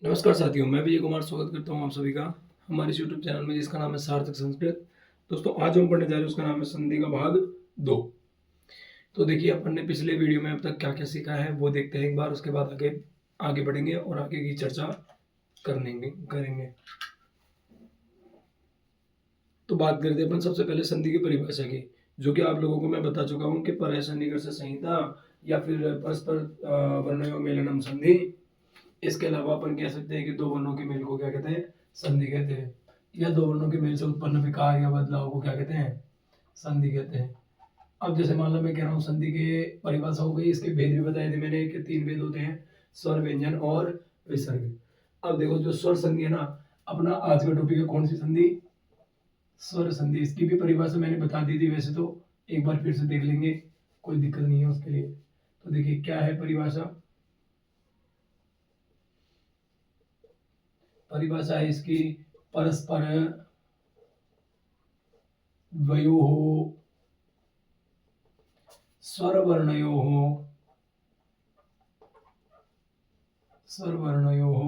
नमस्कार साथियों, मैं विजय कुमार स्वागत करता हूँ आप सभी का हमारे इस यूट्यूब चैनल में जिसका नाम है सार्थक संस्कृत। दोस्तों आज हम पढ़ने जा रहे हैं उसका नाम है संधि का भाग 2। तो देखिए अपन ने पिछले वीडियो में अब तक क्या क्या सीखा है वो देखते हैं एक बार, उसके बाद आगे आगे बढ़ेंगे और आगे की चर्चा करेंगे। तो बात करते हैं अपन सबसे पहले संधि की परिभाषा की, जो कि आप लोगों को मैं बता चुका हूँ कि परः सन्निकर्ष संहिता या फिर परस्पर वर्णयो मेलनम संधि। इसके अलावा अपन कह सकते हैं कि दो वर्णों के मेल को क्या कहते हैं, संधि कहते हैं, या दो वर्णों के मेल से उत्पन्न विकार या बदलाव को क्या कहते हैं, संधि कहते हैं। अब जैसे मान लो मैं कह रहा हूँ संधि के परिभाषा हो गई, इसके भेद भी बताए थे मैंने कि 3 भेद होते हैं, स्वर, व्यंजन और विसर्ग। अब देखो जो स्वर संधि है ना, अपना आज का टॉपिक है कौन सी संधि, स्वर संधि। इसकी भी परिभाषा मैंने बता दी थी, वैसे तो एक बार फिर से देख लेंगे, कोई दिक्कत नहीं है उसके लिए। तो देखिए क्या है परिभाषा, परिभाषा है इसकी परस्पर द्वयोः स्वरवर्णयोः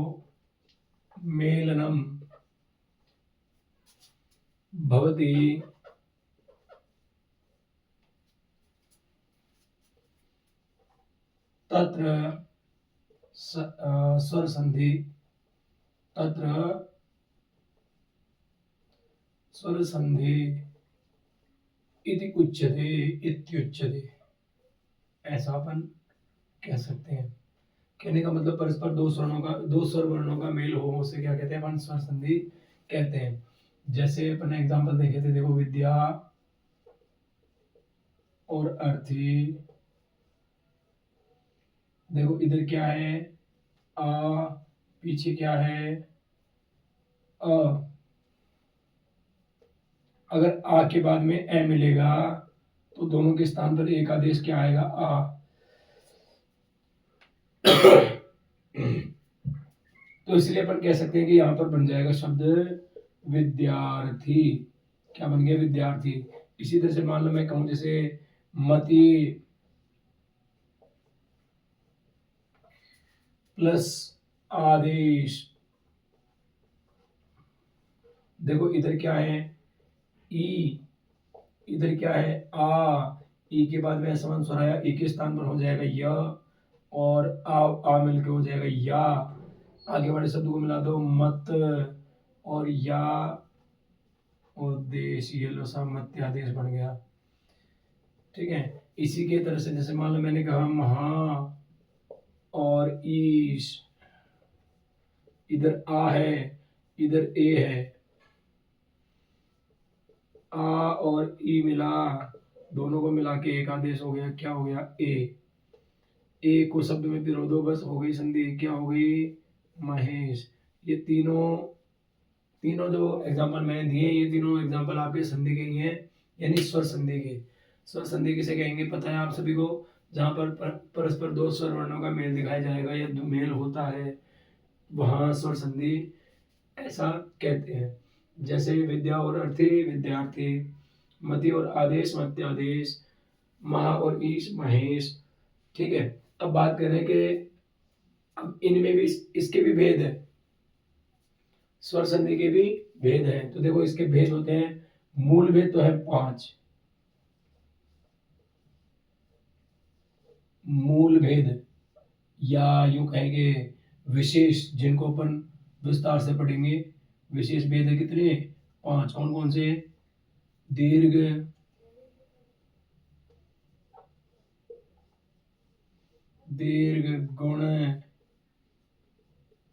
मेलनं भवति तत्र स्वर संधि, तत्र स्वर संधि इति उच्यते इत्युच्यते, ऐसा अपन कह सकते हैं। कहने का मतलब परस्पर दो स्वर वर्णों का मेल हो उसे क्या कहते हैं, अपन स्वर संधि कहते हैं। जैसे अपन एग्जांपल देखे थे, देखो विद्या और अर्थी, देखो इधर क्या है आ, पीछे क्या है अ, अगर आ के बाद में ए मिलेगा तो दोनों के स्थान पर एक आदेश क्या आएगा, आ। तो इसलिए अपन कह सकते हैं कि यहाँ पर बन जाएगा शब्द विद्यार्थी। क्या बन गया, विद्यार्थी। इसी तरह से मान लो मैं कहूं जैसे मति प्लस आदेश, देखो इधर क्या है ई, इधर क्या है आ, ई के बाद में समान स्वर आया, ई के स्थान पर हो जाएगा य, और आ मिलकर हो जाएगा या। आगे वाले शब्द को मिला दो, मत और या और देश, ये लो सा मत्यादेश बन गया। ठीक है, इसी के तरह से जैसे मान लो मैंने कहा महा और ईश, इधर आ है इधर ए है, आ और ई मिला, दोनों को मिला के एक आदेश हो गया, क्या हो गया, ए को शब्द में पिरो दो, बस हो गई संधि, क्या हो गई, महेश। ये तीनों जो एग्जांपल मैंने दिए, ये तीनों एग्जांपल आपके संधि के ही हैं, यानी स्वर संधि के। स्वर संधि किसे कहेंगे पता है आप सभी को, जहां पर परस्पर दो स्वर वर्णों का मेल दिखाया जाएगा या मेल होता है, वहां स्वर संधि ऐसा कहते हैं। जैसे विद्या और अर्थी, विद्यार्थी, मति और आदेश, मत्यादेश, महा और ईश, महेश। ठीक है, अब बात करें कि अब इनमें भी इसके भी भेद है, स्वर संधि के भी भेद हैं। तो देखो इसके भेद होते हैं, मूल भेद तो है 5, मूल भेद, या यूं कहेंगे विशेष, जिनको अपन विस्तार से पढ़ेंगे। विशेष भेद है कितने, 5। कौन कौन से, दीर्घ, गुण,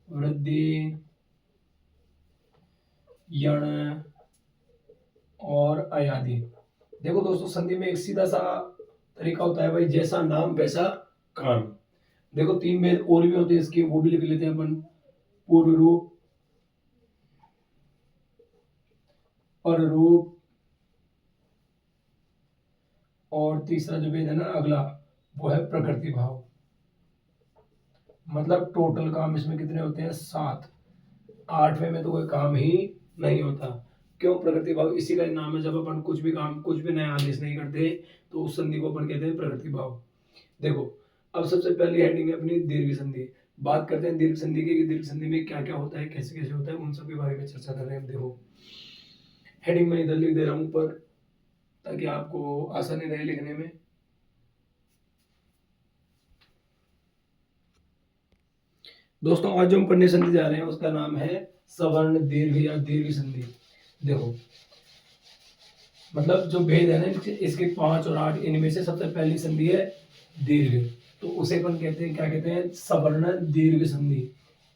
वृद्धि, यण और अयादि। देखो दोस्तों संधि में एक सीधा सा तरीका होता है भाई, जैसा नाम वैसा काम। देखो 3 भेद और भी होते हैं इसके, वो भी लिख लेते हैं अपन, पूर्व रूप, पर रूप, और तीसरा जो भेद है ना अगला, वो है प्रकृति भाव। मतलब टोटल काम इसमें कितने होते हैं, 7। 8वें में तो कोई काम ही नहीं होता। क्यों, प्रकृति भाव इसी का नाम है, जब अपन कुछ भी काम, कुछ भी नया आदेश नहीं करते तो उस संधि को अपन कहते हैं प्रकृति भाव। देखो अब सबसे पहली हेडिंग है अपनी दीर्घ संधि। बात करते हैं दीर्घ संधि की, कि दीर्घ संधि में क्या क्या होता है, कैसे कैसे होता है, उन सब के बारे में चर्चा कर रहे हैं। देखो हेडिंग में इधर लिख दे रहा हूँ ऊपर, ताकि आपको आसानी रहे लिखने में। दोस्तों आज जो हम पढ़ने संधि जा रहे हैं उसका नाम है सवर्ण दीर्घ या दीर्घ संधि। देखो मतलब जो भेद है ना इसके 5 और 8, इनमें से सबसे पहली संधि है दीर्घ, तो उसे अपन कहते हैं, क्या कहते हैं, सवर्ण दीर्घ संधि।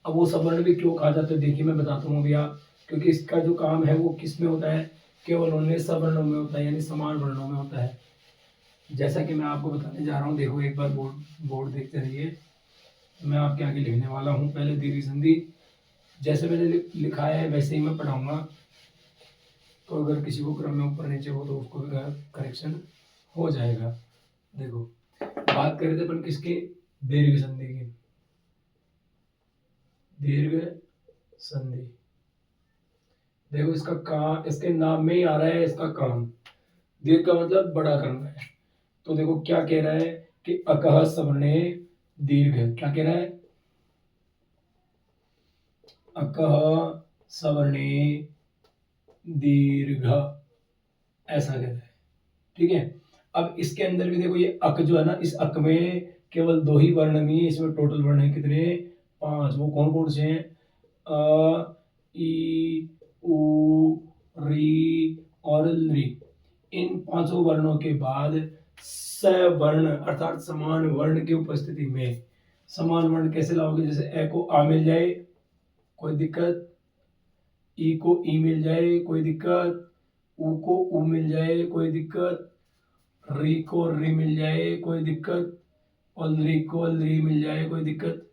अब वो सवर्ण भी क्यों कहा जाता है देखिए मैं बताता हूँ अभी आप, क्योंकि इसका जो काम है वो किस में होता है, केवल उनमें सवर्णों में होता है, यानी समान वर्णों में होता है। जैसा कि मैं आपको बताने जा रहा हूँ, देखो एक बार बोर्ड देखते रहिए, मैं आपके आगे लिखने वाला हूँ। पहले दीर्घ संधि जैसे मैंने लिखा है वैसे ही मैं पढ़ाऊंगा, तो अगर किसी को क्रम में ऊपर नीचे हो तो उसको भी करेक्शन हो जाएगा। देखो बात कर रहे थे अपन किसकी, दीर्घ संधि की। दीर्घ संधि देखो इसका काम, इसके नाम में ही आ रहा है इसका काम। दीर्घ का मतलब बड़ा करना है। तो देखो क्या कह रहा है कि अकह सवर्णे दीर्घ, क्या कह रहा है, अकह सवर्णे दीर्घ, ऐसा कह रहा है। ठीक है, अब इसके अंदर भी देखो ये अक जो है ना, इस अक में केवल 2 ही वर्ण नहीं है, इसमें टोटल वर्ण है कितने, 5। वो कौन कौन से हैं, अ ई उ री और ली। इन 5 वर्णों के बाद सवर्ण अर्थात समान वर्ण की उपस्थिति में, समान वर्ण कैसे लाओगे, जैसे ए को आ मिल जाए कोई दिक्कत, ई को ई मिल जाए कोई दिक्कत, उ को उ मिल जाए कोई दिक्कत, री को री मिल जाए कोई दिक्कत, और ली को ली मिल जाए कोई दिक्कत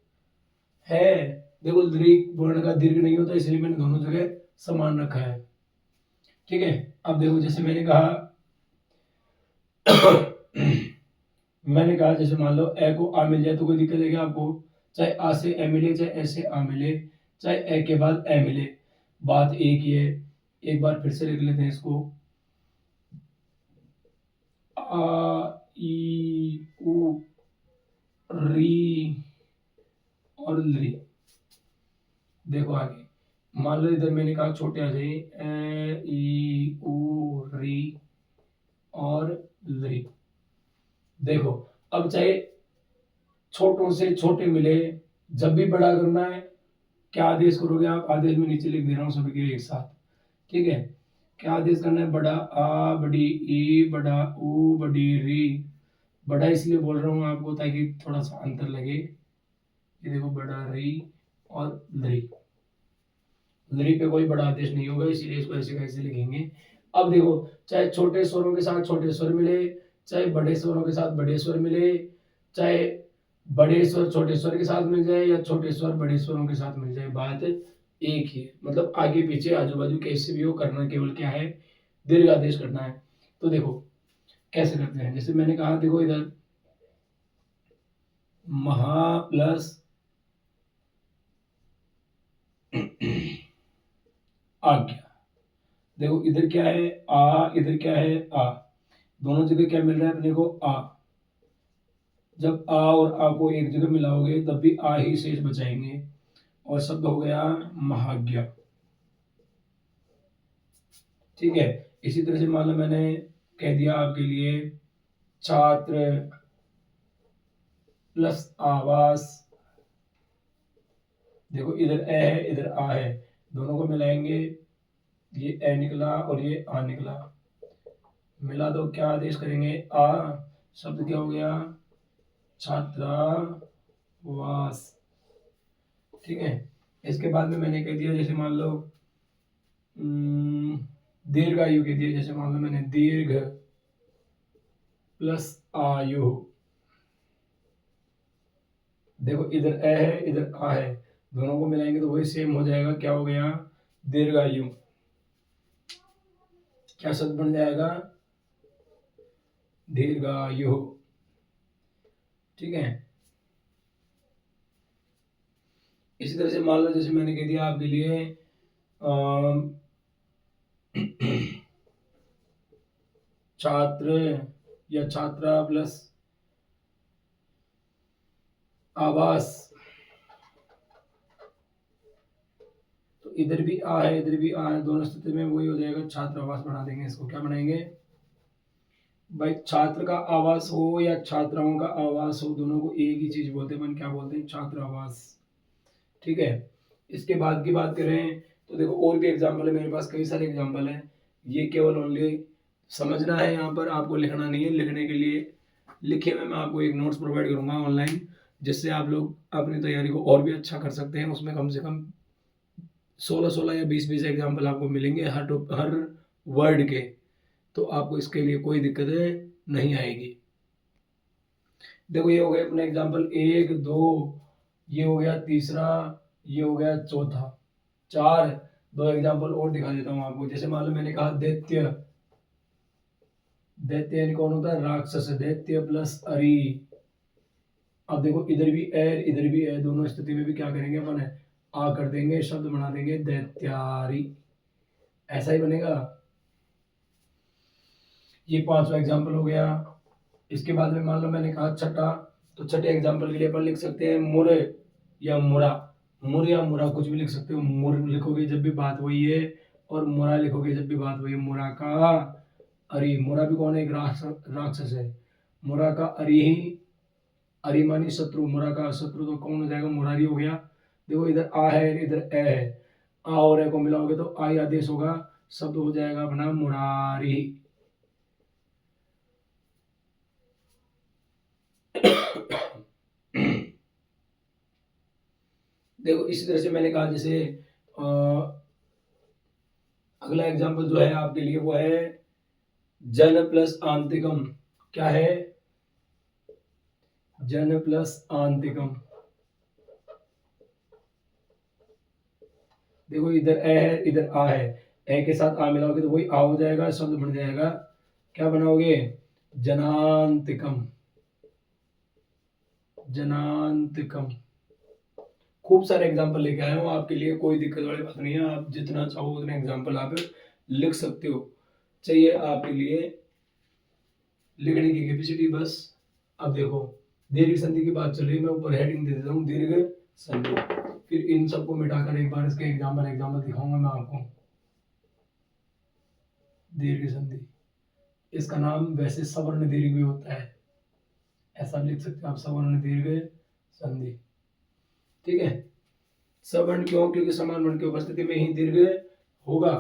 है। देखो ली वर्ण का दीर्घ नहीं होता, इसलिए मैंने दोनों जगह समान रखा है। ठीक है, अब देखो जैसे मैंने कहा मैंने कहा जैसे मान लो ए को आ मिल जाए तो कोई दिक्कत है क्या आपको, चाहे आ से ए मिले, चाहे ए से आ मिले, चाहे ए के बाद ए मिले, बात एक ही है। एक बार फिर से लिख लेते हैं इसको, आ ई उ री और ली। देखो आगे मान लो इधर मैंने कहा छोटे आ जाइए, ए ई उ री और ली। देखो अब चाहे छोटों से छोटे मिले, जब भी बड़ा करना है क्या आदेश करोगे आप, आदेश में नीचे लिख दे रहा हूँ सभी के एक साथ। ठीक है, क्या आदेश करना है, बड़ा आ बड़ी ई बड़ा उ बड़ी री। बड़ा इसलिए बोल रहा हूँ आपको ताकि थोड़ा सा अंतर लगे। ये देखो बड़ा री और लरी, लरी पे कोई बड़ा आदेश नहीं होगा, इसीलिए इसको ऐसे कैसे लिखेंगे। अब देखो चाहे छोटे स्वरों के साथ छोटे स्वर मिले, चाहे बड़े स्वरों के साथ बड़े स्वर मिले, चाहे बड़े स्वर छोटे स्वर के साथ मिल जाए या छोटे स्वर बड़े स्वरों के साथ मिल जाए, बात एक ही है। मतलब आगे पीछे आजू बाजू कैसे भी हो, करना केवल क्या है, दीर्घ आदेश करना है। तो देखो कैसे करते हैं, जैसे मैंने कहा देखो इधर महा प्लस आज्ञा। देखो इधर क्या है आ, इधर क्या है आ, दोनों जगह क्या मिल रहा है अपने को, आ। जब आ और आ को एक जगह मिलाओगे तब भी आ ही शेष बचाएंगे, और शब्द हो गया महाज्ञा। ठीक है, इसी तरह से मान लो मैंने कह दिया आपके लिए छात्र प्लस आवास। देखो इधर ए है इधर आ है, दोनों को मिलाएंगे, ये ए निकला और ये आ निकला, मिला दो क्या आदेश करेंगे, आ, शब्द क्या हो गया, छात्रावास। ठीक है, इसके बाद में मैंने कह दिया जैसे मान लो दीर्घ आयु कह दिया, जैसे मान लो मैंने दीर्घ प्लस आयु। देखो इधर ए है इधर आ है, दोनों को मिलाएंगे तो वही सेम हो जाएगा, क्या हो गया, दीर्घायु। क्या शब्द बन जाएगा, दीर्घायु। ठीक है, इसी तरह से मान लो जैसे मैंने कह दिया आपके लिए छात्र या छात्रा प्लस आवास। इधर भी आ है, इधर भी आ है, दोनों स्थिति में वही हो जाएगा, छात्र आवास बना देंगे इसको। क्या बनाएंगे भाई, छात्र का आवास हो या छात्राओं का आवास हो, दोनों को एक ही चीज बोलते हैं, अपन क्या बोलते हैं, छात्र आवास। ठीक है। इसके बाद की बात करें तो देखो और भी एग्जाम्पल है मेरे पास, कई सारे एग्जाम्पल है। ये केवल ओनली समझना है, यहाँ पर आपको लिखना नहीं है। लिखने के लिए लिखे हुए मैं आपको एक नोट्स प्रोवाइड करूंगा ऑनलाइन, जिससे आप लोग अपनी तैयारी को और भी अच्छा कर सकते हैं। उसमें कम से कम 16-16 या 20-20 एग्जाम्पल आपको मिलेंगे हर वर्ड के, तो आपको इसके लिए कोई दिक्कत नहीं आएगी। देखो ये हो गया अपना एग्जाम्पल 1 2, ये हो गया तीसरा, ये हो गया चौथा, 4। 2 एग्जाम्पल और दिखा देता हूँ आपको। जैसे मान लो मैंने कहा दैत्य, दैत्य यानी कौन होता है, राक्षस। दैत्य प्लस अरि। अब देखो इधर भी एर इधर भी है, दोनों स्थिति में भी क्या करेंगे अपन, आ कर देंगे, शब्द बना देंगे दैत्यारी, ऐसा ही बनेगा। ये 5वां एग्जाम्पल हो गया। इसके बाद में मान लो मैंने कहा छठा, तो छठे एग्जाम्पल के लिए अपन लिख सकते हैं मुर या मुरा। मुर या मुरा कुछ भी लिख सकते हो। मुर लिखोगे जब भी बात वही है, और मुरा लिखोगे जब भी बात वही है। मुरा का अरि, मुरा भी कौन है, एक राक्षस है। मुरा का अरि ही, अरि मानी शत्रु, मुरा का शत्रु तो कौन हो जाएगा, मुरारी हो गया। देखो इधर आ है इधर ए है, आ और ए को मिलाओगे तो आई आदेश होगा, शब्द हो जाएगा अपना मुरारी। देखो इसी तरह से मैंने कहा, जैसे अगला एग्जांपल जो है आपके लिए वो है जन प्लस आंतिकम। क्या है, जन प्लस आंतिकम। देखो इधर ए है इधर आ है, ए के साथ आ मिलाओगे तो वही आ हो जाएगा, शब्द बन जाएगा। क्या बनाओगे, जनांतिकम, जनांतिकम। खूब सारे एग्जाम्पल लेके आया हूँ आपके लिए, कोई दिक्कत वाली बात नहीं है। आप जितना चाहो उतने एग्जाम्पल आप लिख सकते हो। चाहिए आपके लिए लिखने की कैपेसिटी बस। अब देखो दीर्घ संधि की बात चल रही है, मैं ऊपर हेडिंग दे देता हूँ दीर्घ संधि, फिर इन सबको मिटाकर एक बार इसके एग्जाम्पल दिखाऊंगा मैं आपको। दीर्घ संधि, इसका नाम वैसे सवर्ण दीर्घ भी होता है, ऐसा भी लिख सकते हो आप, सवर्ण दीर्घ संधि। ठीक है, सवर्ण क्यों, क्योंकि समान वर्ण की उपस्थिति में ही दीर्घ होगा।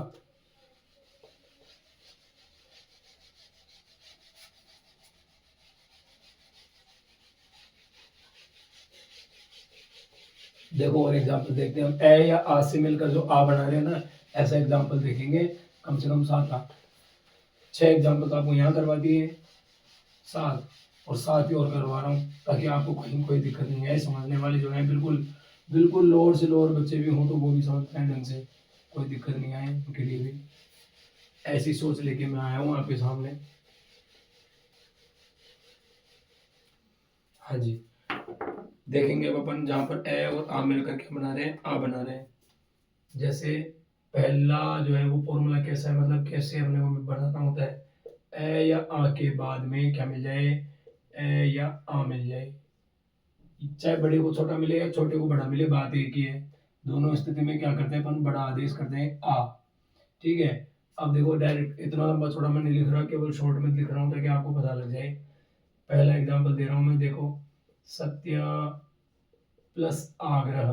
देखो और एग्जाम्पल देखते हैं हम, ए या आ से मिलकर जो आ बना रहे हैं ना, ऐसा एग्जाम्पल देखेंगे कम से कम 7-8। 6 एग्जाम्पल तो आपको यहाँ करवा दिए, 7 और 7 ही और करवा रहा हूँ, ताकि आपको कहीं कोई दिक्कत नहीं है। समझने वाले जो है बिल्कुल बिल्कुल लोअर से लोअर बच्चे भी हों तो वो भी समझ पाए ढंग से, कोई दिक्कत नहीं आए उनके लिए भी। ऐसी सोच लेके मैं आया हूँ आपके सामने। हाँ जी, देखेंगे अब अपन जहाँ पर ए और आ मिलकर क्या बना रहे हैं, आ बना रहे हैं। जैसे पहला जो है वो फॉर्मूला कैसा है, मतलब कैसे हमने वो बनाना होता है, ए या आ के बाद में क्या मिल जाए, ए या आ मिल जाए। चाहे बड़े को छोटा मिले या छोटे को बड़ा मिले, बात एक ही है। दोनों स्थिति में क्या करते हैं अपन, बड़ा आदेश करते हैं आ। ठीक है। अब देखो डायरेक्ट इतना लंबा छोटा मैं नहीं लिख रहा, केवल शॉर्ट में लिख रहा हूँ ताकि आपको पता लग जाए। पहला एग्जांपल दे रहा हूँ मैं, देखो सत्य प्लस आग्रह,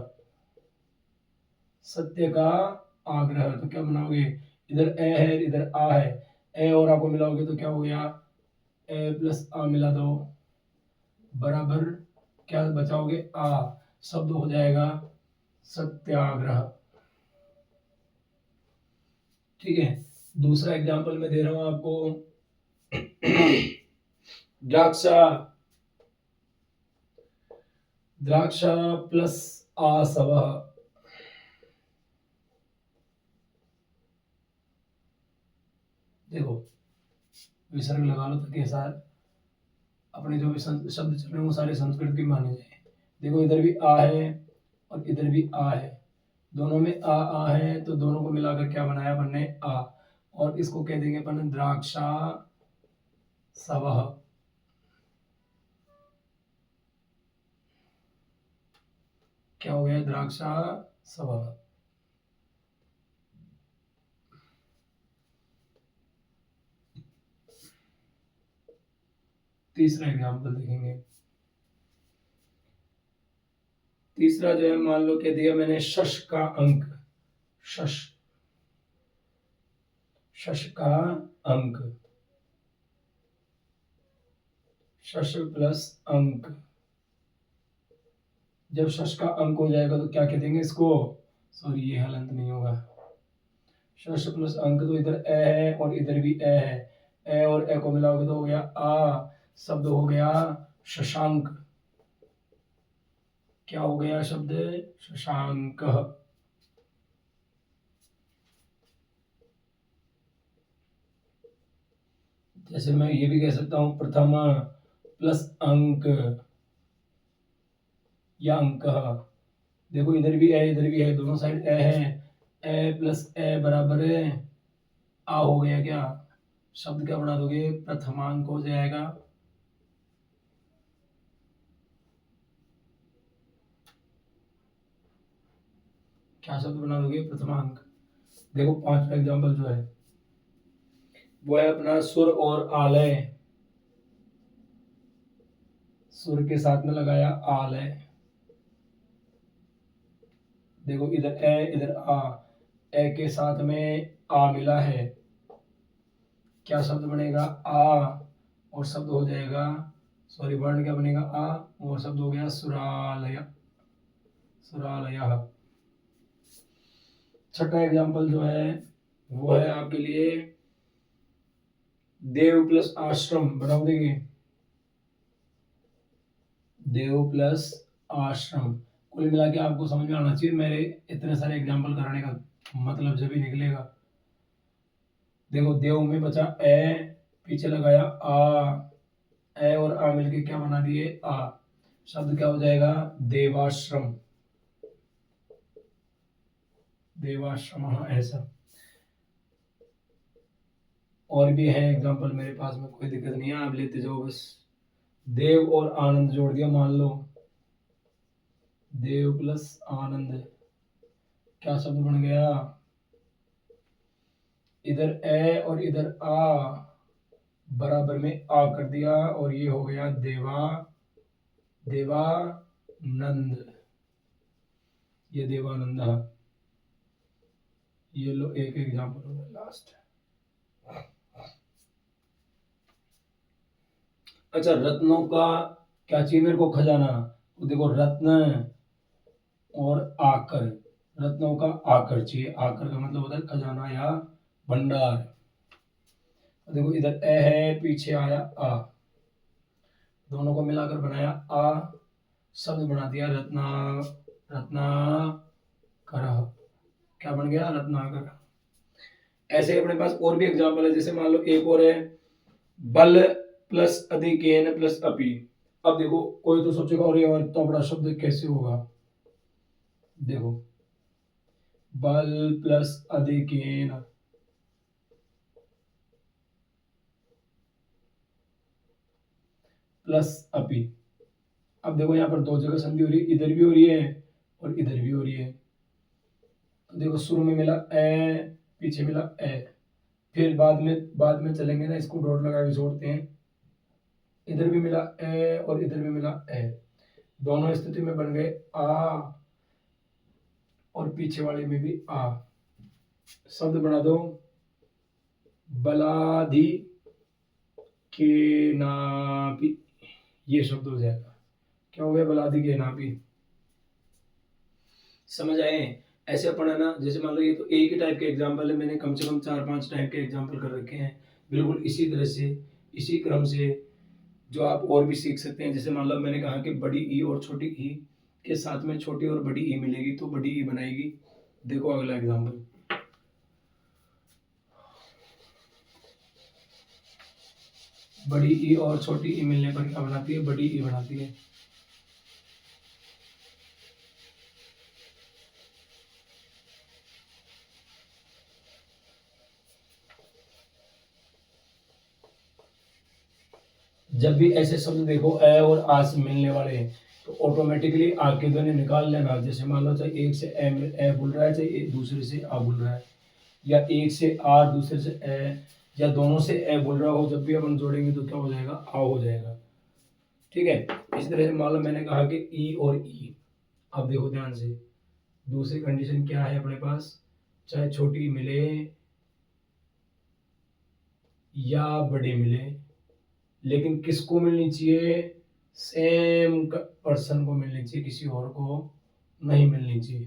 सत्य का आग्रह, तो क्या बनाओगे, इधर ए है इधर आ है, ए और आ को मिलाओगे तो क्या हो गया, ए प्लस आ मिला दो बराबर क्या बचाओगे, आ, शब्द हो जाएगा सत्याग्रह। ठीक है। दूसरा एग्जांपल मैं दे रहा हूं आपको, द्राक्षा, द्राक्षा प्लस आसव। देखो विसर्ग लगा लो ताकि ऐसा अपने जो भी शब्द चल रहे हैं वो सारे संस्कृत के माने जाए। देखो इधर भी आ है और इधर भी आ है, दोनों में आ है, तो दोनों को मिलाकर क्या बनाया अपन ने, आ, और इसको कह देंगे अपन द्राक्षा सवह। क्या हो गया, द्राक्षा सवह। तीसरा एग्जाम्पल देखेंगे। तीसरा जो है, मान लो कह दिया मैंने शश का अंक, शश का अंक, शश प्लस अंक। जब शश का अंक हो जाएगा तो क्या कह देंगे इसको, सॉरी ये हलंत नहीं होगा, शश प्लस अंक, तो इधर ए है और इधर भी ए है, ए और ए को मिलाओगे तो हो गया आ, शब्द हो गया शशांक। क्या हो गया शब्द, शशांक। जैसे मैं ये भी कह सकता हूं प्रथम प्लस अंक या अंक। देखो इधर भी है इधर भी है, दोनों साइड ए है, ए प्लस ए बराबर आ हो गया। क्या शब्द क्या बना दोगे, प्रथमांक हो जाएगा। क्या शब्द बना दोगे, प्रथमांक। देखो पांचवा एग्जांपल जो है वो है अपना सुर और आलय। सुर के साथ में लगाया आलय। देखो इधर ए इधर आ, ए के साथ में आ मिला है, क्या शब्द बनेगा, आ, और शब्द हो जाएगा, सॉरी वर्ण क्या बनेगा, आ, और शब्द हो गया सुरालय, सुरालय। छठा एग्जांपल जो है वो है आपके लिए देव प्लस आश्रम, बना देंगे देव प्लस आश्रम। कुल मिला के आपको समझ में आना चाहिए, मेरे इतने सारे एग्जांपल कराने का मतलब जब भी निकलेगा। देखो देव में बचा ए, पीछे लगाया आ, ए और आ मिलके क्या बना दिए, आ, शब्द क्या हो जाएगा, देवाश्रम, देवाश्रम, ऐसा। और भी है एग्जांपल मेरे पास में, कोई दिक्कत नहीं है, आप लेते जाओ बस। देव और आनंद जोड़ दिया, मान लो देव प्लस आनंद, क्या शब्द बन गया, इधर ए और इधर आ बराबर में आ कर दिया, और ये हो गया देवा, देवानंद, ये देवानंद। ये लो एक एग्जांपल हो गया लास्ट। अच्छा, रत्नों का क्या चाहिए मेरे को, खजाना। तो देखो रत्न और आकर, रत्नों का आकर चाहिए, आकर का मतलब होता है खजाना या भंडार। देखो इधर ए है, पीछे आया आ, दोनों को मिलाकर बनाया आ, शब्द बना दिया रत्ना, रत्नाकर। क्या बन गया, रत्नाकर। ऐसे ही अपने पास और भी एग्जांपल है, जैसे मान लो एक और है, बल प्लस अधिकेन प्लस अपी। अब देखो कोई तो सोचेगा और ये इतना बड़ा शब्द कैसे होगा, देखो बल प्लस अधिकेन प्लस अपी। अब देखो यहाँ पर दो जगह संधि हो रही है, इधर भी हो रही है और इधर भी हो रही है। तो देखो शुरू में मिला ए, पीछे मिला ए, फिर बाद में चलेंगे ना, इसको डॉट लगा के जोड़ते हैं, इधर भी मिला ए और इधर भी मिला ए, दोनों स्थिति में बन गए आ, और पीछे वाले में भी आ। शब्द बना दो बलाधि के नापी, ये शब्द हो जाएगा। क्या हो गया, बलाधि के नापी। समझ आए। ऐसे अपन है ना, जैसे मान लो ये तो एक ही टाइप के एग्जाम्पल है, मैंने कम से कम 4-5 टाइप के एग्जाम्पल कर रखे हैं, बिल्कुल इसी तरह से इसी क्रम से, जो आप और भी सीख सकते हैं। जैसे मान लो मैंने कहा कि बड़ी ई और छोटी ई के साथ में छोटी और बड़ी ई मिलेगी तो बड़ी ई बनाएगी। देखो अगला एग्जाम्पल, बड़ी ई और छोटी ई मिलने पर क्या बनाती है, बड़ी ई बनाती है। जब भी ऐसे शब्द देखो ए और आ से मिलने वाले हैं तो ऑटोमेटिकली आ के दोनों निकाल लेना। जैसे मान लो चाहे एक से ए बोल रहा है, चाहे दूसरे से आ बोल रहा है, या एक से आ दूसरे से ए, या दोनों से ए बोल रहा हो, जब भी अपन जोड़ेंगे तो क्या हो जाएगा, आ हो जाएगा। ठीक है। इस तरह से मान लो मैंने कहा कि ई और ई, अब देखो ध्यान से, दूसरी कंडीशन क्या है अपने पास, चाहे छोटी मिले या बड़ी मिले, लेकिन किसको मिलनी चाहिए, सेम पर्सन को मिलनी चाहिए, किसी और को नहीं मिलनी चाहिए।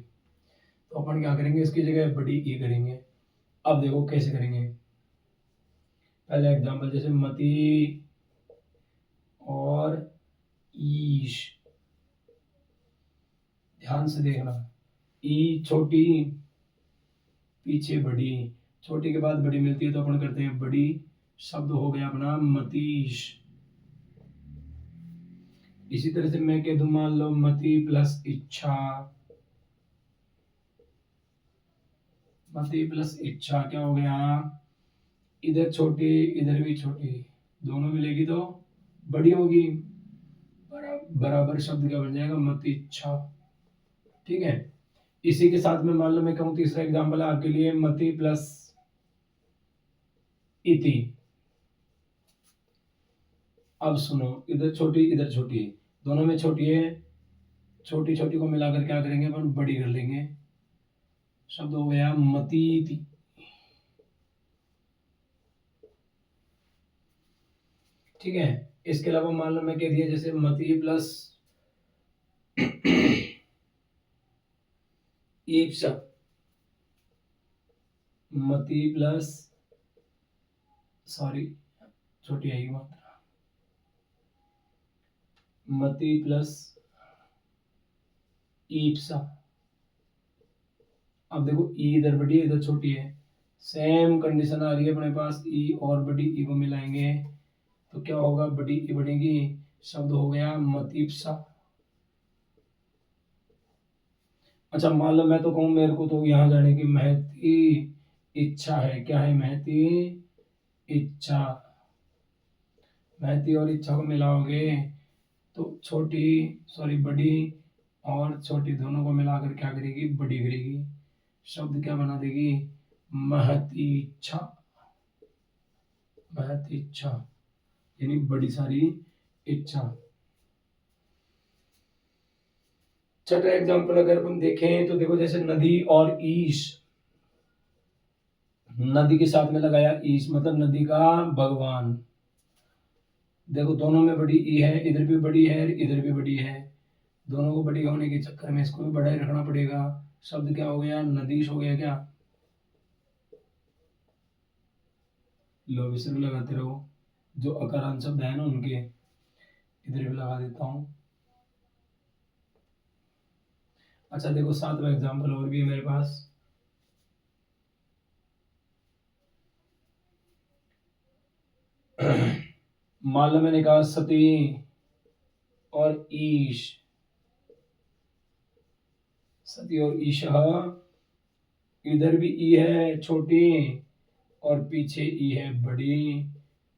तो अपन क्या करेंगे, इसकी जगह बड़ी ई करेंगे। अब देखो कैसे करेंगे, पहला एग्जांपल जैसे मती और ईश, ध्यान से देखना, ई छोटी पीछे बड़ी, छोटी के बाद बड़ी मिलती है तो अपन करते हैं बड़ी, शब्द हो गया अपना मतीश। इसी तरह से मैं कह दूं मान लो मति प्लस इच्छा, मति प्लस इच्छा क्या हो गया, इधर छोटी इधर भी छोटी, दोनों मिलेगी तो बड़ी होगी, बराबर शब्द क्या बन जाएगा, मति इच्छा। ठीक है। इसी के साथ में मान लो मैं कहूं तीसरा एग्जांपल है आपके लिए, मति प्लस इति। अब सुनो, इधर छोटी, दोनों में छोटी है, छोटी छोटी को मिलाकर क्या करेंगे अपन, बड़ी कर लेंगे, शब्द हो गया मतीति। ठीक है। इसके अलावा मान लो मैं कह दिया जैसे मती प्लस ईप्सा, मती प्लस, सॉरी छोटी आएगी मात्रा, मती प्लस ईप्सा। अब देखो ई इधर बड़ी है इधर छोटी है, सेम कंडीशन आ रही है अपने पास, ई और बड़ी ई को मिलाएंगे तो क्या होगा, बड़ी ई बढ़ेगी, शब्द हो गया मतीप्सा। अच्छा मान लो मैं तो कहूँ मेरे को तो यहाँ जाने की महती इच्छा है, क्या है, महती इच्छा, महती और इच्छा को मिलाओगे तो छोटी, सॉरी बड़ी और छोटी दोनों को मिलाकर क्या करेगी, बड़ी करेगी, शब्द क्या बना देगी, महती इच्छा, महती इच्छा यानी बड़ी सारी इच्छा। छठा एग्जाम्पल अगर अपन देखें तो देखो जैसे नदी और ईश, नदी के साथ में लगाया ईश मतलब नदी का भगवान, देखो दोनों में बड़ी ई है, इधर भी बड़ी है इधर भी बड़ी है, दोनों को बड़ी होने के चक्कर में इसको भी बड़ा ही रखना पड़ेगा, शब्द क्या हो गया, नदीश हो गया, क्या लो विसर्ग लगाते रहो, जो अकारांत शब्द है ना उनके, इधर भी लगा देता हूं। अच्छा देखो सातवां एग्जाम्पल और भी है मेरे पास, मान लो मैंने कहा सती और ईश, सती और ईशा, इधर भी ई है छोटी और पीछे ई है बड़ी,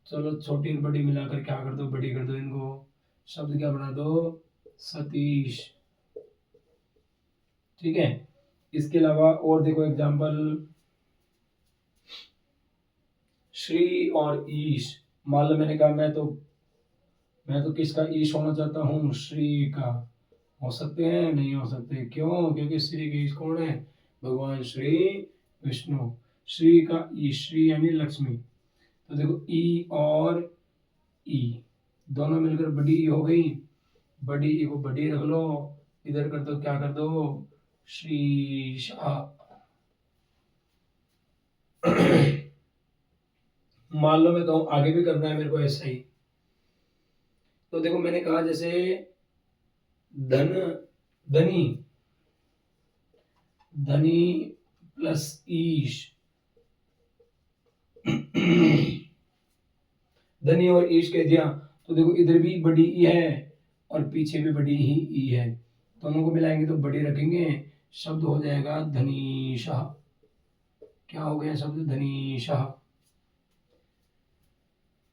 चलो छोटी और बड़ी मिलाकर क्या कर दो, बड़ी कर दो इनको, शब्द क्या बना दो, सतीश। ठीक है। इसके अलावा और देखो एग्जाम्पल, श्री और ईश, मान लो मैंने कहा मैं तो किसका ईश होना चाहता हूँ, श्री का, हो सकते हैं नहीं हो सकते, क्यों, क्योंकि श्री के ईश कौन है, भगवान श्री विष्णु, श्री का ई, श्री यानी लक्ष्मी, तो देखो ई और ई दोनों मिलकर बड़ी ई हो गई, बड़ी ई को बड़ी रख लो, इधर कर दो, क्या कर दो, श्री शाह। मान लो मैं कहूं आगे भी करना है मेरे को ऐसा ही, तो देखो मैंने कहा जैसे धन, धनी, धनी प्लस ईश, धनी और ईश कह दिया तो देखो इधर भी बड़ी ई है और पीछे भी बड़ी ही ई है, दोनों को मिलाएंगे तो बड़ी रखेंगे, शब्द हो जाएगा धनीशाह, क्या हो गया शब्द, धनीशाह।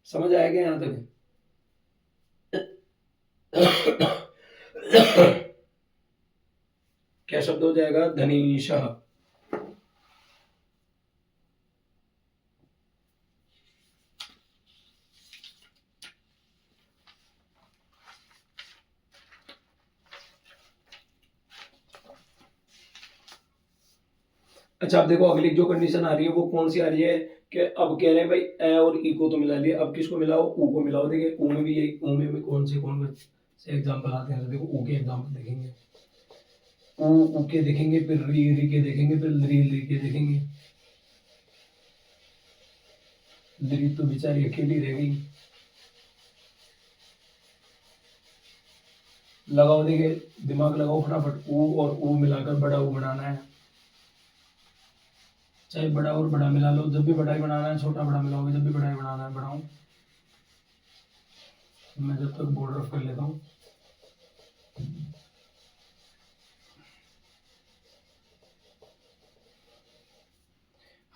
समझ आएगा यहां तक? क्या शब्द हो जाएगा, धनीशाह। अच्छा, अब देखो अगली जो कंडीशन आ रही है वो कौन सी आ रही है कि अब कह रहे हैं भाई ए और ई को तो मिला लिया, अब किसको मिलाओ, ऊ को मिलाओ। देखिए ऊ में भी यही, ऊ में भी कौन से एग्जांपल आते हैं, तो देखो ऊ के एग्जांपल देखेंगे, ऊ के देखेंगे, फिर री के देखेंगे, फिर री के देखेंगे। ली तो बेचारी अकेली रह गई। लगाओ, देखिए दिमाग लगाओ फटाफट, ऊ और ऊ मिलाकर बड़ा ऊ बनाना है। चाहे बड़ा और बड़ा मिला लो, जब भी बड़ा ही बनाना है, छोटा बड़ा मिलाओगे जब भी बड़ा ही बनाना है। बढ़ाऊं मैं जब तक बोर्ड रफ कर लेता हूँ।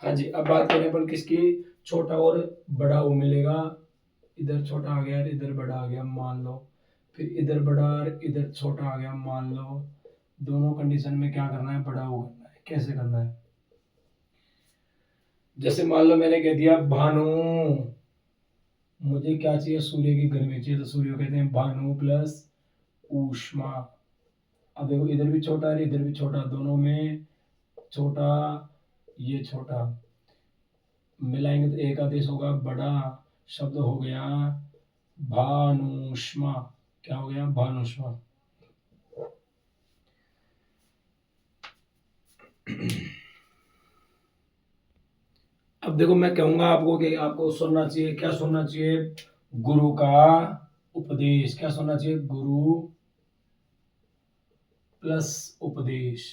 हाँ जी, अब बात करें अपन किसकी, छोटा और बड़ा ऊ मिलेगा, इधर छोटा आ गया इधर बड़ा आ गया मान लो, फिर इधर बड़ा और इधर छोटा आ गया मान लो। दोनों कंडीशन में क्या करना है, बड़ा ऊ करना है। कैसे करना है, जैसे मान लो मैंने कह दिया भानु, मुझे क्या चाहिए, सूर्य की गर्मी चाहिए, तो सूर्य कहते हैं भानु प्लस ऊष्मा। अब देखो इधर भी छोटा है इधर भी छोटा, दोनों में छोटा, ये छोटा मिलाएंगे तो एक आदेश होगा, बड़ा शब्द हो गया भानुष्मा। क्या हो गया, भानुष्मा। अब देखो मैं कहूंगा आपको कि आपको सुनना चाहिए, क्या सुनना चाहिए, गुरु का उपदेश। क्या सुनना चाहिए, गुरु प्लस उपदेश।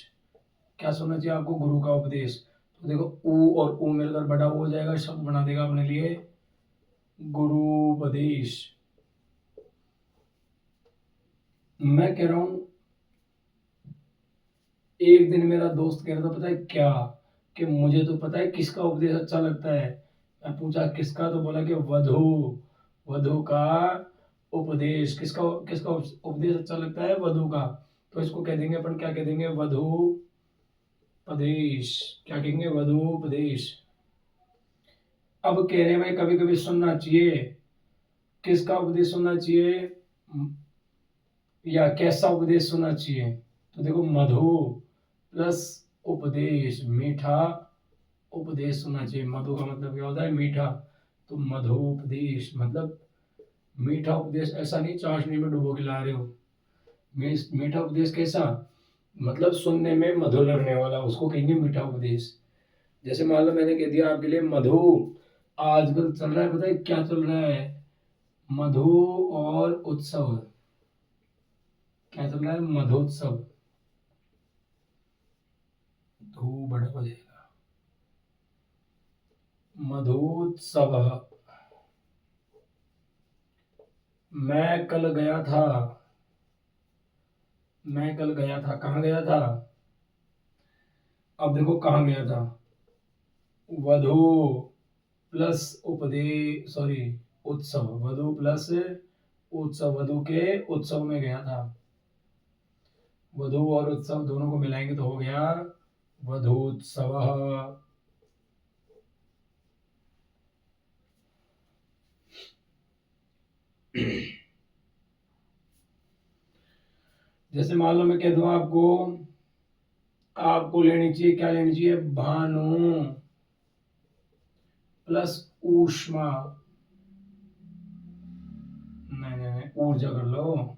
क्या सुनना चाहिए आपको, गुरु का उपदेश। तो देखो ऊ और ऊ मिलकर बड़ा हो जाएगा, शब्द बना देगा अपने लिए गुरुपदेश। मैं कह रहा हूं, एक दिन मेरा दोस्त कह रहा था पता है क्या, कि मुझे तो पता है किसका उपदेश अच्छा लगता है। मैं पूछा किसका, तो बोला कि वधु, वधु का उपदेश। किसका किसका उपदेश अच्छा लगता है, वधु का। तो इसको कह देंगे अपन, क्या कह देंगे, वधु उपदेश। क्या कहेंगे, वधु उपदेश। अब कह रहे हैं भाई कभी कभी सुनना चाहिए, किसका उपदेश सुनना चाहिए या कैसा उपदेश सुनना चाहिए। तो देखो मधु प्लस उपदेश, मीठा उपदेश सुनना चाहिए। मधु का मतलब क्या होता है, मीठा। तो मधु उपदेश मतलब मीठा उपदेश, ऐसा नहीं चाशनी में डुबो के ला रहे हो। मीठा उपदेश कैसा, मतलब सुनने में मधुर लगने वाला, उसको कहेंगे मीठा उपदेश। जैसे मान लो मैंने कह दिया आपके लिए मधु, आजकल चल रहा है पता है क्या चल रहा है, मधु और उत्सव। क्या चल रहा है, मधुत्सव। धू बड़ा हो जाएगा, मधुत्सव। मैं कल गया था, मैं कल गया था, कहाँ गया था। अब देखो कहाँ गया था, वधु प्लस उपदेश, सॉरी उत्सव, वधु प्लस उत्सव, वधु के उत्सव में गया था। वधु और उत्सव दोनों को मिलाएंगे तो हो गया वधूत्सव। जैसे मान लो मैं कह दूं आपको, आपको लेनी चाहिए, क्या लेनी चाहिए, भानु प्लस ऊष्मा। नहीं नहीं नहीं, ऊर्जा कर लो,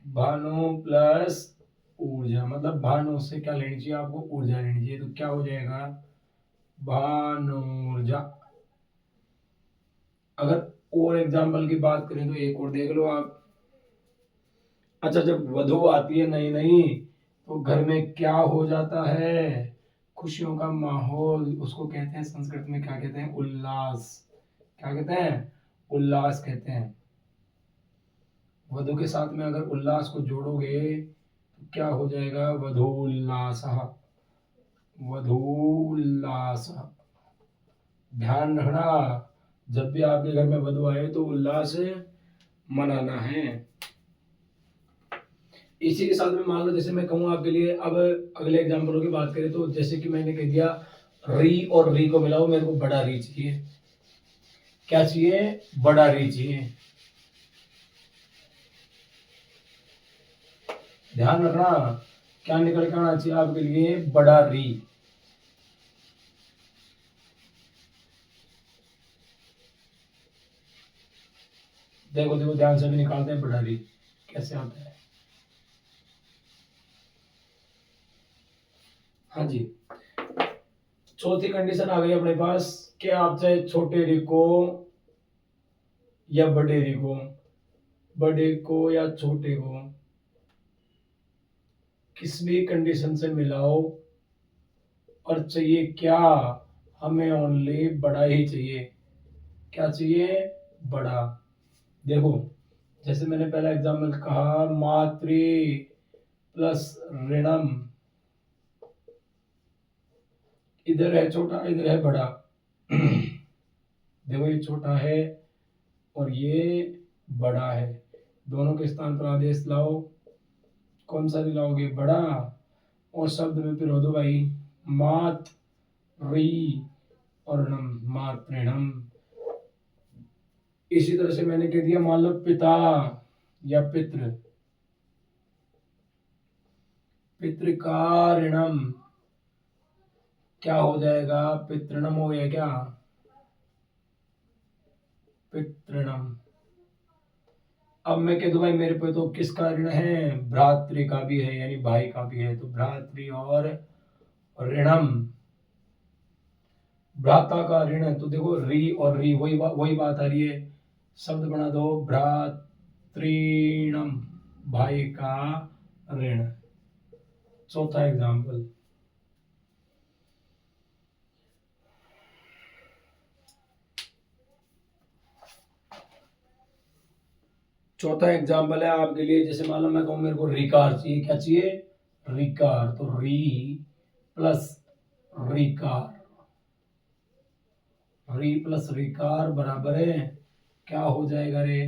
भानु प्लस ऊर्जा, मतलब भानु से क्या लेनी चाहिए आपको, ऊर्जा लेनी चाहिए। तो क्या हो जाएगा, भानुर्जा। अगर और एग्जाम्पल की बात करें तो एक और देख लो आप। अच्छा, जब वधु आती है नई नई, तो घर में क्या हो जाता है, खुशियों का माहौल। उसको कहते हैं संस्कृत में, क्या कहते हैं, उल्लास। क्या कहते हैं, उल्लास कहते हैं। वधु के साथ में अगर उल्लास को जोड़ोगे तो क्या हो जाएगा, वधु उल्लास, वधु उल्लास। ध्यान रखना, जब भी आपके घर में वधु आए तो उल्लास मनाना है। इसी के साथ में मान लो, जैसे मैं कहूँ आपके लिए, अब अगले एग्जाम्पलों की बात करें तो जैसे कि मैंने कह दिया री और री को मिलाओ, मेरे को बड़ा री चाहिए। क्या चाहिए, बड़ा री चाहिए। ध्यान रखना, क्या निकल के आना चाहिए आपके लिए, बड़ा री। देखो देखो ध्यान से भी निकालते हैं बड़ा री कैसे आता है। हाँ जी, चौथी कंडीशन आ गई अपने पास कि आप चाहे छोटे री को या बड़े री को, बड़े को या छोटे को किस भी कंडीशन से मिलाओ और चाहिए क्या, हमें ओनली बड़ा ही चाहिए। क्या चाहिए? बड़ा। देखो जैसे मैंने पहला एग्जाम्पल कहा, मातृ प्लस ऋणम, इधर है छोटा इधर है बड़ा। देखो ये छोटा है और ये बड़ा है, दोनों के स्थान पर आदेश लाओ, कौन सा दिलाओगे? बड़ा। और शब्द में फिर हो दो भाई मात री और ऋणम, मातृणम। इसी तरह से मैंने कह दिया मान लो पिता या पितृ, पितृ का ऋणम क्या हो जाएगा? पितृणम हो गया क्या? पितृणम। अब मैं कह दूं भाई मेरे पे तो किसका ऋण है? भ्रातृ का भी है, यानी भाई का भी है, तो भ्रातृ और ऋणम, भ्राता का ऋण है। तो देखो री और री वही बात आ रही है, शब्द बना दो भ्रातृणम, भाई का ऋण। चौथा एग्जाम्पल, चौथा एग्जाम्पल है आपके लिए, जैसे मान लो मैं कहूं मेरे को रिकार चाहिए, क्या चाहिए? रिकार। तो री प्लस रिकार, री प्लस रिकार बराबर है क्या हो जाएगा रे?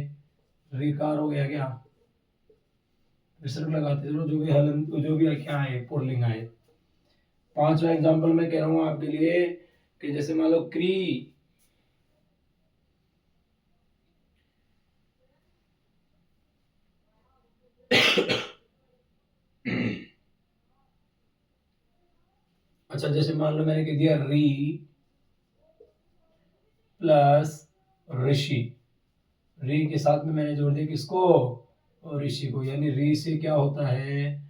रिकार हो गया क्या? विसर्ग लगाते चलो, जो भी हलन जो भी क्या है पुल्लिंग है। पांचवा एग्जाम्पल मैं कह रहा हूं आपके लिए कि जैसे मान लो क्री, अच्छा जैसे मान लो मैंने कह दिया री प्लस ऋषि, री के साथ में मैंने जोड़ दिया किसको? और ऋषि को, यानी री से क्या होता है?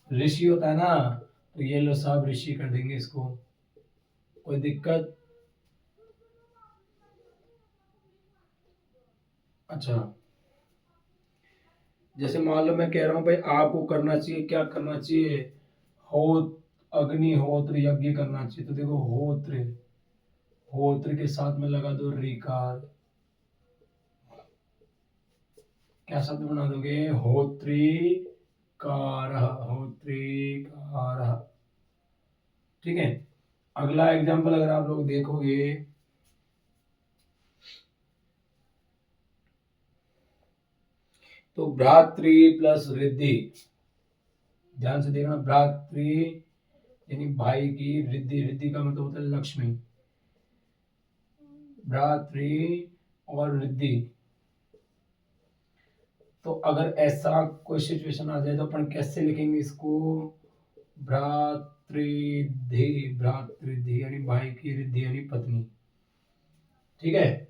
ऋषि होता है ना, तो ये लो साहब ऋषि कर देंगे इसको, कोई दिक्कत? अच्छा जैसे मान लो मैं कह रहा हूं भाई आपको करना चाहिए, क्या करना चाहिए? हो अग्निहोत्र यज्ञ करना चाहिए, तो देखो होत्र, होत्र के साथ में लगा दो रिकार, क्या शब्द बना दोगे? होत्रिकार, होत्रिकार। ठीक है, अगला एग्जांपल अगर आप लोग देखोगे तो भ्रातृ प्लस रिद्धि, ध्यान से देखना, भ्रातृ यानी भाई की, रिद्धि, रिद्धि का मतलब होता है लक्ष्मी, भ्रातृ और रिद्धि। तो अगर ऐसा कोई सिचुएशन आ जाए तो अपन कैसे लिखेंगे इसको? भ्रातृधि, भ्रातृधि यानी भाई की रिद्धि यानी पत्नी। ठीक है,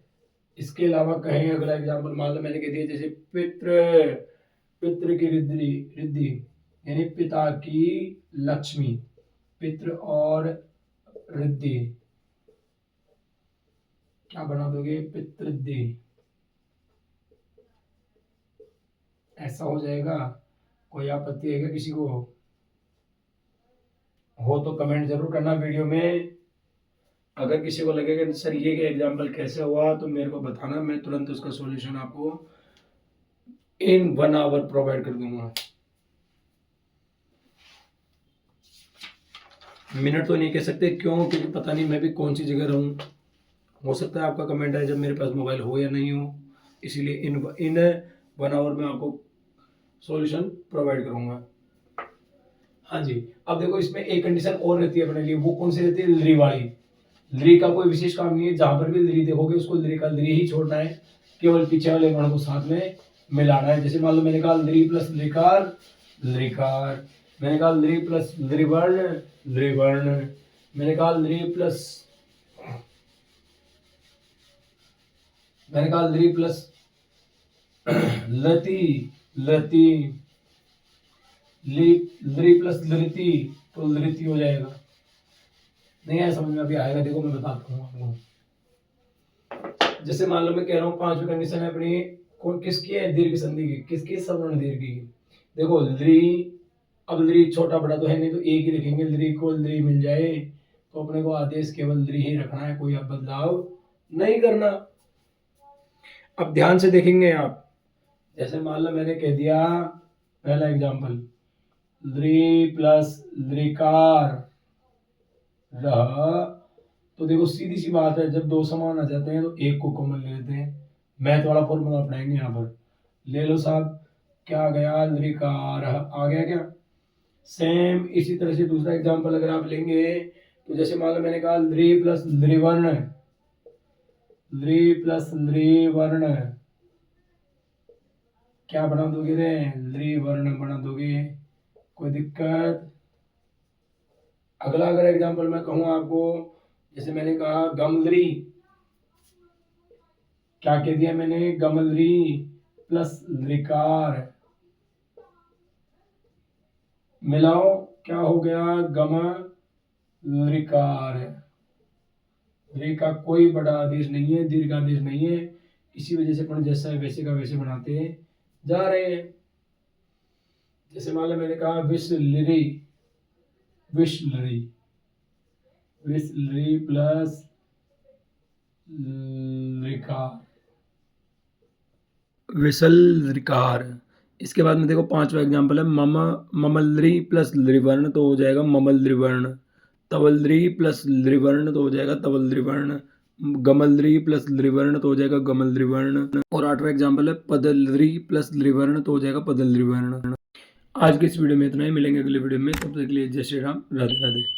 इसके अलावा कहें अगला एग्जांपल मान लो मैंने कह दिया जैसे पितृ, पितृ की रिद्धि, रिद्धि यानी पिता की लक्ष्मी, पितृ और रिद्धि क्या बना दोगे? पितृद्धि, ऐसा हो जाएगा। कोई आपत्ति है क्या किसी को? हो तो कमेंट जरूर करना वीडियो में। अगर किसी को लगेगा कि सर ये एग्जाम्पल कैसे हुआ तो मेरे को बताना, मैं तुरंत उसका सॉल्यूशन आपको इन 1 आवर प्रोवाइड कर दूंगा। मिनट तो नहीं कह सकते, क्यों? क्योंकि पता नहीं मैं भी कौन सी जगह रहूं, हो सकता है आपका कमेंट आए जब मेरे पास मोबाइल हो या नहीं हो, इसीलिए इन 1 आवर में आपको सॉल्यूशन प्रोवाइड करूंगा। हाँ जी, अब देखो इसमें एक कंडीशन और रहती है अपने लिए, वो कौन सी रहती है? लरी वाली। लरी का कोई विशेष काम नहीं है, जहां पर भी लरी देखोगे उसको लरी का लरी ही छोड़ना है, केवल पीछे वाले वर्ण को साथ में मिलाना है। जैसे मान लो मैंने कहा लरी प्लस लरिकार, लरिकार, मैंने कहा लरी प्लस लरिवर्ण, लरिवर्ण, मैंने कहा लरी प्लस, मैंने कहा लरी प्लस लती लती, लरी प्लस लृति तो लृति हो जाएगा। नहीं आया समझ में? अभी आएगा, देखो मैं बताता हूँ आपको। जैसे मान लो मैं कह रहा हूँ पांचवी कंडीशन है अपनी, कौन किसकी है? दीर्घ संधि की। किसकी? सवर्ण दीर्घ की। देखो लरी, अब लरी छोटा बड़ा तो है नहीं, तो एक ही लिखेंगे। लरी को लरी मिल जाए तो अपने को आदेश केवल लरी ही रखना है, कोई अब बदलाव नहीं करना। अब ध्यान से देखेंगे आप, जैसे मान लो मैंने कह दिया पहला एग्जांपल, लरी प्लस लृकार रह, तो देखो सीधी सी बात है, जब दो समान आ जाते हैं तो एक को कॉमन ले लेते हैं। मैथ वाला फॉर्मूला अपनाएंगे यहाँ पर। ले लो साहब, क्या आ गया? लृकार आ गया क्या? सेम इसी तरह से दूसरा एग्जांपल अगर आप लेंगे तो जैसे मान लो मैंने कहा लृ प्लस लृवर्ण, लृ प्लस लृवर्ण क्या बना दोगे रे? लृवर्ण बना दोगे, कोई दिक्कत? अगला अगर एग्जांपल मैं कहूँ आपको, जैसे मैंने कहा गमलरी, क्या कह दिया मैंने? गमलरी प्लस लृकार मिलाओ, क्या हो गया? गम लृकार। रे का कोई बड़ा आदेश नहीं है, दीर्घ आदेश नहीं है, इसी वजह से अपन जैसा है वैसे का वैसे बनाते जा रहे हैं। जैसे मान लो मैंने कहा विश्वलरी, विश्वलरी, विश्वलरी प्लस लृकार, विशलृकार। इसके बाद में देखो पांचवा एग्जांपल है मम, ममलरी प्लस लृवर्ण तो हो जाएगा ममल लृवर्ण, तवलरी प्लस लृवर्ण तो हो जाएगा तवल लृवर्ण, गमलरी प्लस लृवर्ण तो हो जाएगा गमल लृवर्ण, और आठवां एग्जांपल है पदलरी प्लस लृवर्ण तो हो जाएगा पदल लृवर्ण। आज की इस वीडियो में इतना ही, मिलेंगे अगले वीडियो में, तब तक के लिए जय श्री राम, राधे राधे।